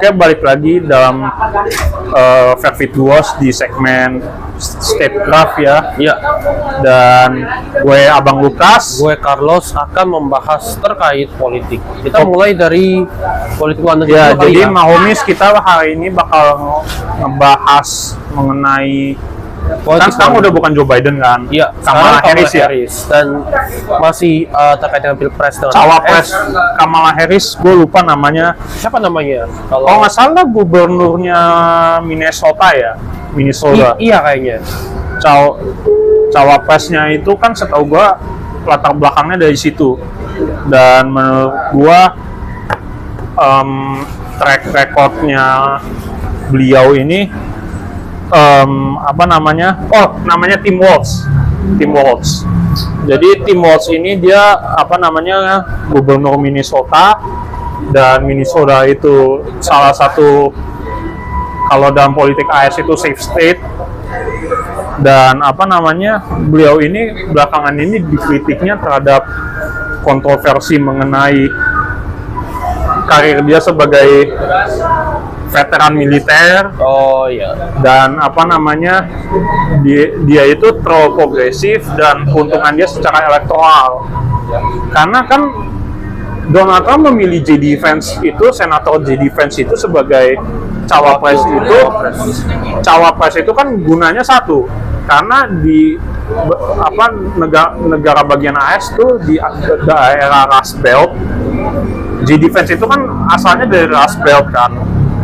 Oke, balik lagi dalam Verfit Duos di segmen Statecraft ya. Iya. Dan gue Abang Lukas. Gue Carlos akan membahas terkait politik. Kita mulai dari politik luar negeri. Ya, dulu kali jadi ya. Mahomis kita hari ini bakal ngebahas mengenai kan sekarang udah bukan Joe Biden kan? Iya, Kamala Harris ya. Dan masih terkait dengan pilpres dengan Cawapres Kamala Harris, gue lupa namanya. siapa namanya? Kalau nggak salah gubernurnya Minnesota ya, Minnesota. Iya kayaknya. Cawapresnya itu kan setahu gue latar belakangnya dari situ. Dan menurut gue track recordnya beliau ini namanya Tim Walz. Jadi Tim Walz ini dia gubernur Minnesota, dan Minnesota itu salah satu kalau dalam politik AS itu safe state. Dan beliau ini belakangan ini dikritiknya terhadap kontroversi mengenai karir dia sebagai veteran militer. Oh iya. Dan dia itu terlalu progresif dan keuntungan dia secara elektoral. Karena kan Donald Trump memilih J.D. Vance itu, senator J.D. Vance itu sebagai cawapres itu. Cawapres itu kan gunanya satu, karena di negara bagian AS tuh di daerah Rust Belt. J.D. Vance itu kan asalnya dari Rust Belt kan.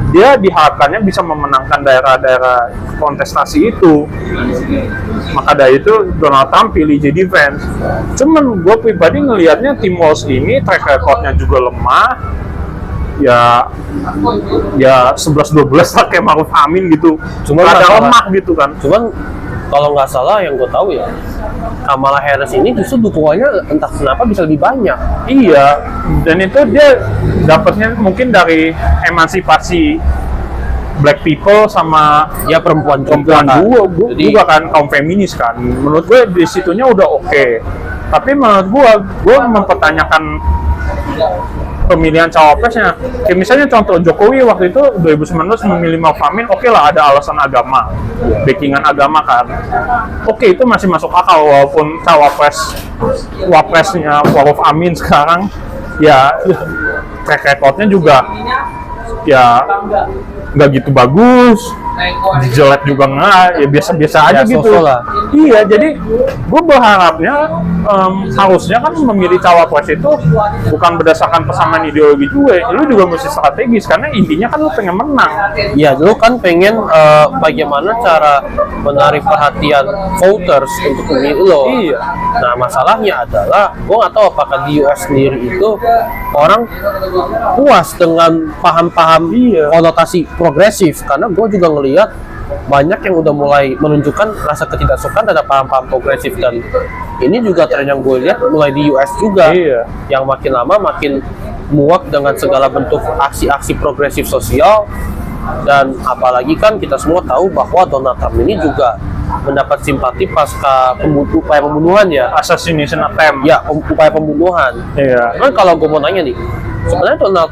Dia diharapkannya bisa memenangkan daerah-daerah kontestasi itu. Maka dari itu Donald Trump pilih J.D. Vance. Cuman gue pribadi ngelihatnya Tim Walz ini track recordnya juga lemah. Ya 11-12 lah kayak Maruf Amin gitu. Cuma ada lemah gitu kan. Cuman kalau nggak salah yang gue tahu ya, Kamala Harris ini justru dukungannya entah kenapa bisa lebih banyak. Iya, dan itu dia dapatnya mungkin dari emansipasi black people sama Ya perempuan juga kan kaum feminis kan. Menurut gue di situnya udah oke. Tapi menurut gue mempertanyakan pemilihan cawapresnya. Kayak misalnya contoh Jokowi waktu itu 2019 memilih Maruf Amin, oke lah ada alasan agama, backingan agama kan. Oke, itu masih masuk akal walaupun wapresnya Maruf Amin sekarang ya track recordnya juga ya nggak gitu bagus, jelek juga nggak, ya biasa-biasa aja Ya, gitu. lah. Iya, jadi gue berharapnya harusnya kan memilih cawapres itu bukan berdasarkan persamaan ideologi juga, lu juga mesti strategis karena intinya kan lu pengen menang. Iya, lu kan pengen bagaimana cara menarik perhatian voters untuk memilih lo. Iya. Nah, masalahnya adalah gue nggak tahu apakah di US sendiri itu orang puas dengan paham-paham konotasi progresif, karena gue juga ngelihat banyak yang udah mulai menunjukkan rasa ketidaksukaan terhadap paham-paham progresif, dan ini juga tren yang gue lihat mulai di US juga. Iya. Yang makin lama makin muak dengan segala bentuk aksi-aksi progresif sosial. Dan apalagi kan kita semua tahu bahwa Donald Trump ini juga mendapat simpati pasca upaya pembunuhan ya. Assassination attempt. Ya, upaya pembunuhan. Iya. Cuman kalau gue mau nanya nih, sebenarnya Donald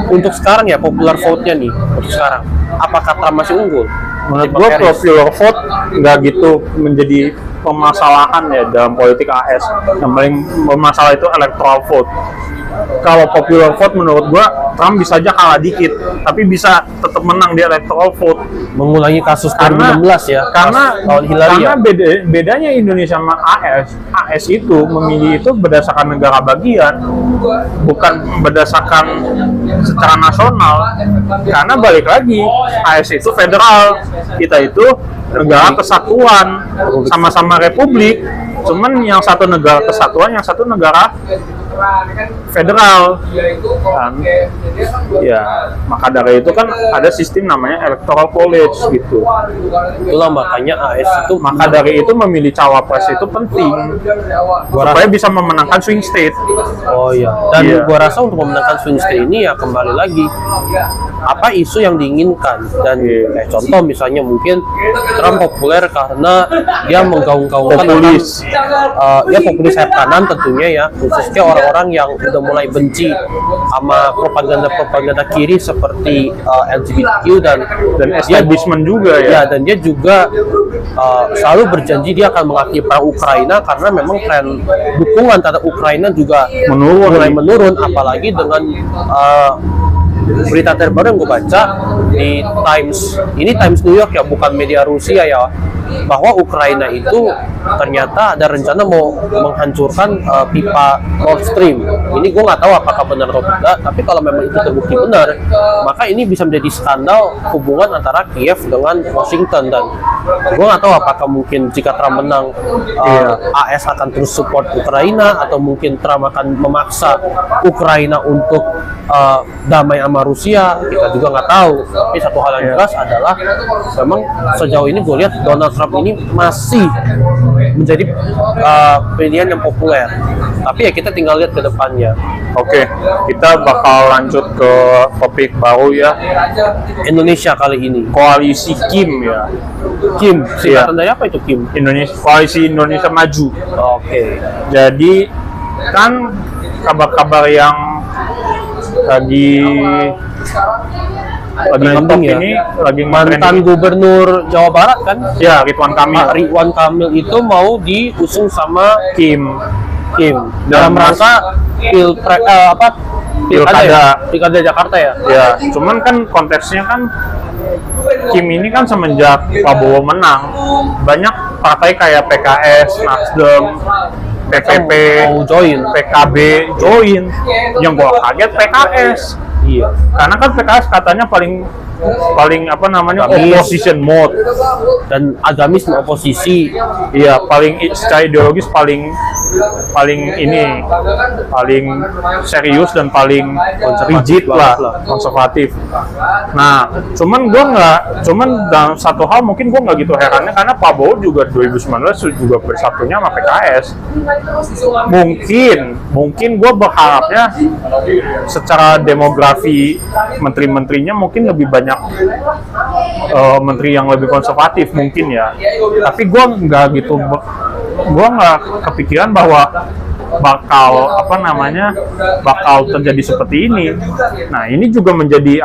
untuk sekarang ya, popular vote-nya nih untuk sekarang, apakah Trump masih unggul? Menurut gue popular vote nggak gitu menjadi permasalahan ya dalam politik AS. Yang paling bermasalah itu electoral vote. Kalau popular vote menurut gua Trump bisa aja kalah dikit, tapi bisa tetap menang di electoral vote. Mengulangi kasus Karena 2016 ya, tahun Hillary karena ya. bedanya Indonesia sama AS itu memilih itu berdasarkan negara bagian, bukan berdasarkan secara nasional. Karena balik lagi AS itu federal, kita itu negara kesatuan, sama-sama republik. Cuman yang satu negara kesatuan, yang satu negara federal kan. Ya, maka dari itu kan ada sistem namanya electoral college gitu. Itulah makanya AS itu, Maka dari itu memilih cawapres itu penting supaya bisa memenangkan swing state. oh iya. Dan Iya. gua rasa untuk memenangkan swing state ini ya kembali lagi apa isu yang diinginkan. Dan contoh misalnya mungkin Trump populer karena dia menggaung-gaungkan Populis. ya populis sayap kanan tentunya ya, khususnya orang-orang yang udah mulai benci sama propaganda kiri seperti LGBTQ dan dia establishment juga ya. dan dia juga selalu berjanji dia akan mengakhiri perang Ukraina karena memang tren dukungan terhadap Ukraina juga mulai menurun, apalagi dengan berita terbaru yang gue baca di Times New York ya, bukan media Rusia ya, bahwa Ukraina itu ternyata ada rencana mau menghancurkan pipa Nord Stream. Ini gue nggak tahu apakah benar atau tidak, tapi kalau memang itu terbukti benar, maka ini bisa menjadi skandal hubungan antara Kiev dengan Washington. Dan gue nggak tahu apakah mungkin jika Trump menang, AS akan terus support Ukraina, atau mungkin Trump akan memaksa Ukraina untuk damai sama Rusia. Kita juga nggak tahu. Tapi satu hal yang jelas adalah memang sejauh ini gue lihat Donald Trump ini masih menjadi pilihan yang populer. Tapi ya kita tinggal lihat ke depannya. Oke, kita bakal lanjut ke topik baru ya. Indonesia kali ini. Koalisi Kim ya. Kim, singkatan dari apa itu Kim? Koalisi Indonesia Maju. Oke. Jadi kan kabar-kabar yang lagi ngetop ya. ini lagi Mantan Gubernur Jawa Barat kan? Ya, Ridwan Kamil. Pak Ridwan Kamil itu mau diusung sama Kim dalam rangka Pilkada Jakarta ya. Ya, cuman kan konteksnya kan Kim ini kan semenjak Prabowo menang, banyak partai kayak PKS, Nasdem, PPP, mau join, PKB join. Yang gua kaget PKS. Iya. Karena kan PKS katanya paling apa namanya, opposition mode dan agamis dan oposisi. Iya, paling secara ideologis paling ini paling serius dan paling rigid lah, konservatif. Nah, cuman dalam satu hal mungkin gua nggak gitu herannya, karena Prabowo juga 2019 juga bersatunya sama PKS. Mungkin gua berharapnya secara demografi menteri-menterinya mungkin lebih banyak menteri yang lebih konservatif mungkin ya. Tapi gue nggak kepikiran bahwa bakal terjadi seperti ini. Nah, ini juga menjadi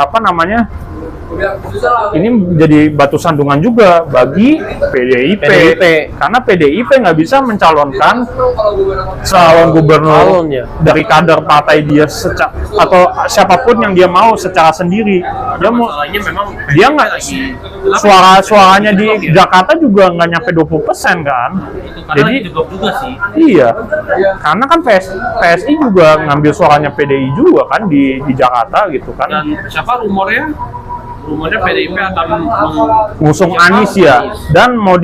ini menjadi batu sandungan juga bagi PDIP. Karena PDIP nggak bisa mencalonkan calon gubernur dari kader partai dia atau siapapun yang dia mau secara sendiri. Dia nggak suaranya di Jakarta juga nggak nyampe 20% kan. Jadi juga sih. Iya, karena kan PSI juga ngambil suaranya PDI juga kan di Jakarta gitu kan. Dan siapa rumornya PDIP akan ngusung Anies ya, dan mau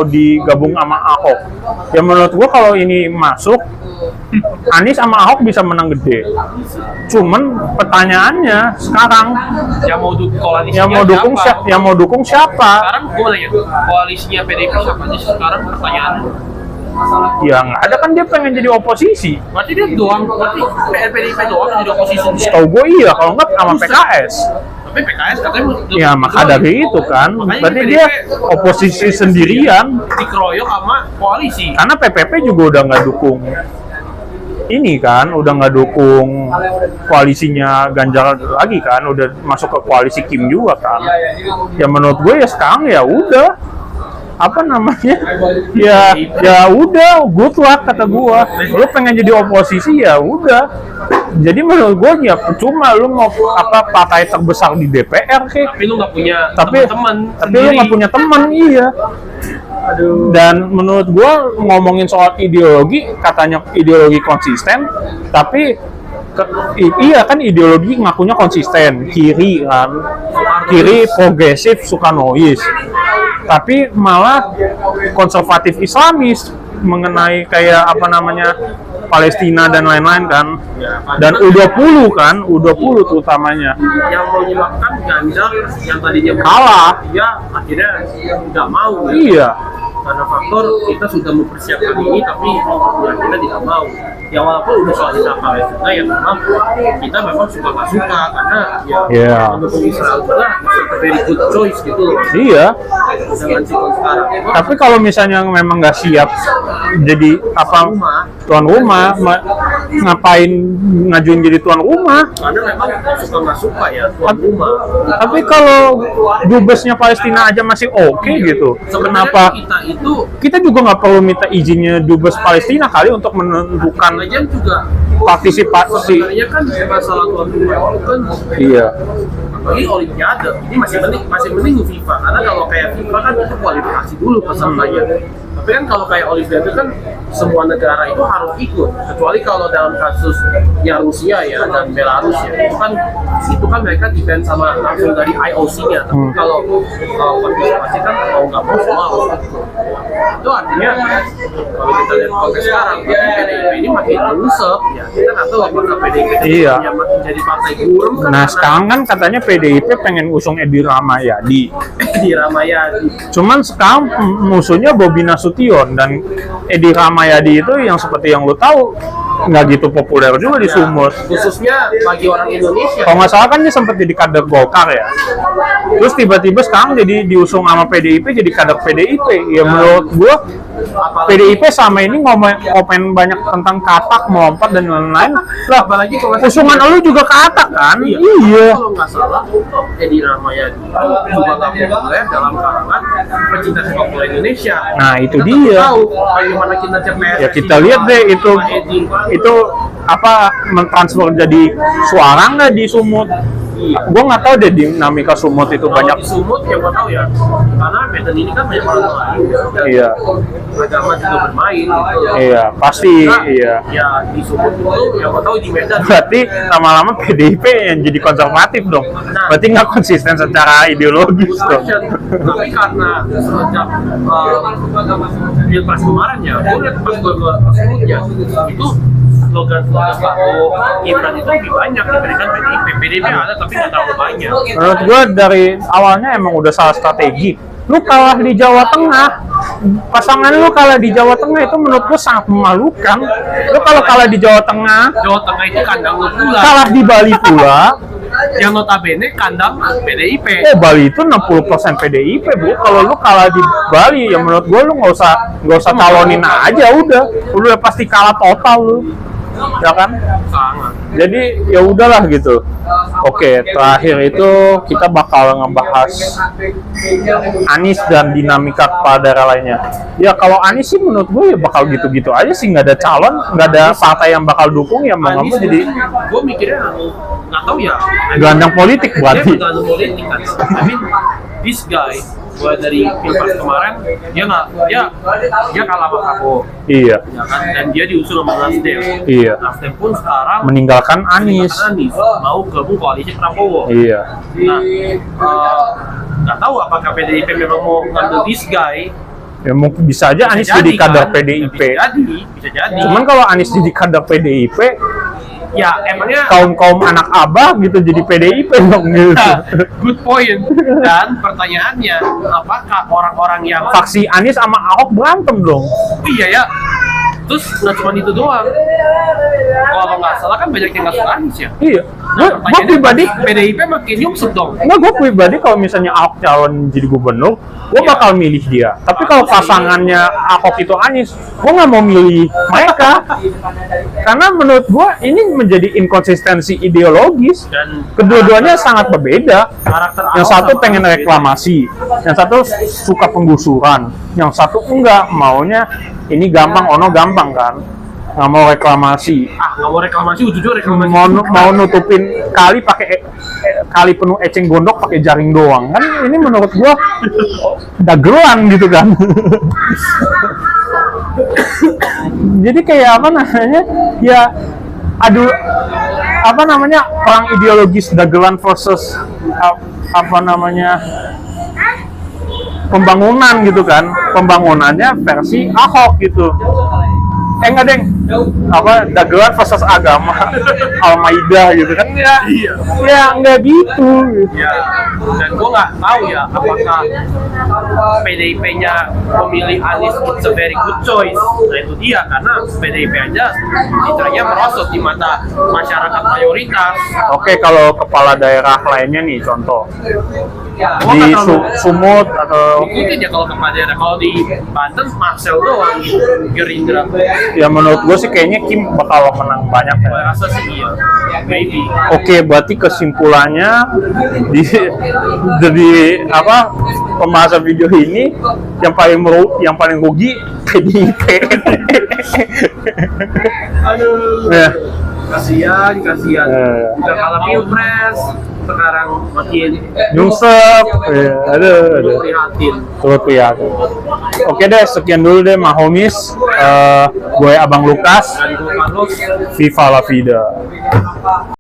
digabung sama Ahok. Ya menurut gua kalau ini masuk, Anies sama Ahok bisa menang gede. Cuman pertanyaannya sekarang yang mau dukung siapa? Sekarang gue nanya, koalisinya PDIP siapa aja sekarang, pertanyaannya? Ya nggak ada kan, dia pengen jadi oposisi. Berarti dia doang, berarti PDIP doang jadi oposisi. Tahu gue iya, kalau nggak sama PKS. Tapi PKS katanya ya maka dari itu kan, berarti dia oposisi sendirian, dikeroyok sama koalisi. Karena PPP juga udah nggak dukung ini kan, udah nggak dukung koalisinya Ganjar lagi kan, udah masuk ke koalisi Kim juga kan. Ya menurut gue ya sekarang ya udah ya udah, good luck kata gue. Lu pengen jadi oposisi ya udah. Jadi menurut gue ya percuma lu mau partai terbesar di DPR sih. Tapi lu nggak punya teman. Tapi lu nggak punya teman, iya. Aduh. Dan menurut gue ngomongin soal ideologi, katanya ideologi konsisten, tapi iya kan ideologi ngakunya konsisten, kiri progresif suka noise, tapi malah konservatif Islamis mengenai kayak Palestina dan lain-lain kan. Dan U20 kan, U20 terutamanya yang menyebabkan Ganjar yang tadinya kalah. dia akhirnya nggak mau ya. Iya. Karena faktor kita sudah mempersiapkan ini tapi ya kita tidak mau. Ya walaupun udah soal Israel Palestina ya memang kita memang suka nggak suka karena ya Iya. mendukung Israel juga it's a very good choice gitu loh Iya. dengan situasi sekarang. Tapi kalau misalnya memang nggak siap jadi apa tuan rumah, ngapain ngajuin jadi tuan rumah? Karena memang suka nggak suka ya tuan rumah. Tapi kalau dubesnya Palestina aja masih oke gitu, Sebenarnya kenapa kita itu kita juga nggak perlu minta izinnya dubes Palestina kali untuk menentukan lagian juga partisipasi? sebenarnya kan masalah tuan rumah itu kan Iya, apalagi Olimpiade ini masih mending FIFA karena kalau kayak FIFA kan itu kualifikasi dulu pesertanya. Tapi kan kalau kayak Olimpiade kan semua negara itu harus ikut kecuali kalau dalam kasus ya Rusia ya dan Belarus ya itu kan mereka depend sama langsung dari IOC-nya. Tapi kalau partisipasi kan mau nggak mau semua harus ikut. Itu artinya kalau kita lihat konteks sekarang PDIP ini makin menyusep ya kita nggak tahu apakah PDIP Iya. makin jadi partai buram kan. Nah sekarang kan katanya PDIP pengen usung Edi Ramayadi. Di Ramayadi Cuman sekarang musuhnya Bobi Nasution, dan Edi Ramayadi itu yang seperti yang lu tahu nggak gitu populer juga di Sumut. khususnya bagi orang Indonesia. Kalau nggak salah kan dia sempat jadi kader Golkar ya. Terus tiba-tiba sekarang jadi diusung sama PDIP jadi kader PDIP. Ya menurut gua PDIP sama ini ngomongin banyak tentang katak, melompat dan lain-lain. Lah, Apalagi kalau usungan lu juga katak kan? Iya. Iya. Kalau nggak salah, Edi Ramayadi juga nggak populer dalam kalangan pecinta sepak bola Indonesia. Nah, itu Kita dia. tahu bagaimana kinerja PSSI. Ya kita lihat deh itu sama Edi. apa mentransfer jadi suara nggak di Sumut. Gue nggak tahu deh dinamika Sumut itu Kalau banyak. di Sumut ya gua tahu ya, karena Medan ini kan banyak orang Melayu dan Iya. agama juga bermain gitu. Iya, pasti Nah, iya. Ya di Sumut itu ya gua tahu di Medan. Berarti lama-lama PDIP yang jadi konservatif dong. Berarti nggak konsisten secara ideologis dong. Tapi karena sejak pilpres kemarin ya, gue lihat pas gue ya itu slogan-slogan Pak Gibran itu lebih banyak dibandingkan PDIP. PDIP ada tapi nggak terlalu banyak. Menurut gue dari awalnya emang udah salah strategi. Lu kalah di Jawa Tengah, pasangan lu kalah di Jawa Tengah itu menurut gue sangat memalukan. Lu kalau kalah di Jawa Tengah, Jawa Tengah itu kandang lu pula, kalah di Bali pula. yang notabene kandang PDIP. Oh, Bali itu 60% PDIP, Bu. Kalau lu kalah di Bali, ya menurut gue lu nggak usah calonin aja, udah pasti kalah total lu. Ya kan? Sangat. Jadi ya udahlah gitu. Oke, terakhir itu kita bakal ngebahas Anies dan dinamika kepala daerah lainnya. Ya kalau Anies sih menurut gue ya bakal gitu-gitu aja sih, nggak ada calon, nggak ada partai yang bakal dukung, ya mau nggak mau jadi Gue mikirnya nggak tahu ya. gelandang politik Dia berarti. bergantung politik kan. I mean, this guy mulai dari pilpres kemarin dia kalah sama Prabowo. Iya, Ya kan? Dan dia diusung sama Nasdem. Iya. Nasdem pun sekarang meninggalkan Anies. mau gabung koalisi Prabowo. Iya. Nah, nggak tahu apakah PDIP memang mau ngambil this guy. Ya mungkin bisa aja Anies jadi kader kan? PDIP. Bisa jadi. Cuman kalau Anies jadi kader PDIP, ya emangnya kaum anak abah gitu jadi PDIP dong gitu. good point. Dan pertanyaannya, apakah orang-orang yang Faksi Anies sama Ahok berantem dong. iya ya, terus nggak cuma itu doang. Kalau nggak salah kan banyak yang nggak suka Anies ya. Iya. Nah, Gue pribadi, PDIP makin nyungsep dong. gue pribadi kalau misalnya Ahok calon jadi gubernur, gue Iya. bakal milih dia. Tapi kalau pasangannya Ahok itu Anies, gue nggak mau milih mereka. Karena menurut gue ini menjadi inkonsistensi ideologis. Dan Kedua-duanya sangat berbeda. karakter Yang Ahok satu sama pengen beda. reklamasi, yang satu suka penggusuran, yang satu enggak, maunya ini gampang, ono gampang kan, nggak mau reklamasi, Nggak mau reklamasi, jujur reklamasi. mau nutupin kali pakai kali penuh eceng gondok pakai jaring doang kan, ini menurut gua dagelan gitu kan. Jadi kayak apa namanya, ya aduh, apa namanya, perang ideologis dagelan versus apa namanya, pembangunan gitu kan, pembangunannya versi Ahok gitu. Enggak deng, apa dagelan versus agama Al-Maidah gitu kan ya. Iya. Ya nggak gitu. Ya, dan gue nggak tahu ya apakah PDIP-nya memilih Anies it's a very good choice. Nah itu dia, karena PDIP aja citranya merosot di mata masyarakat mayoritas. Oke, kalau kepala daerah lainnya nih contoh Gua di nggak terlalu Sumut atau ikutin ya kalau kepada daerah. Kalau di Banten Marcel doang Gerindra. ya menurut gue sih kayaknya Kim bakal menang banyak Gue ya. rasa sih iya, maybe. Oke, berarti kesimpulannya di apa pembahasan video ini yang paling rugi PDIP. Aduh, Ya. kasihan. Eh. Udah kalah pilpres, sekarang makin Nyungsep, ya, aduh. prihatin. Turut prihatin. Oke deh, sekian dulu deh Mahomis. Gue Abang Lukas. Dan gue Carlos. Viva la vida.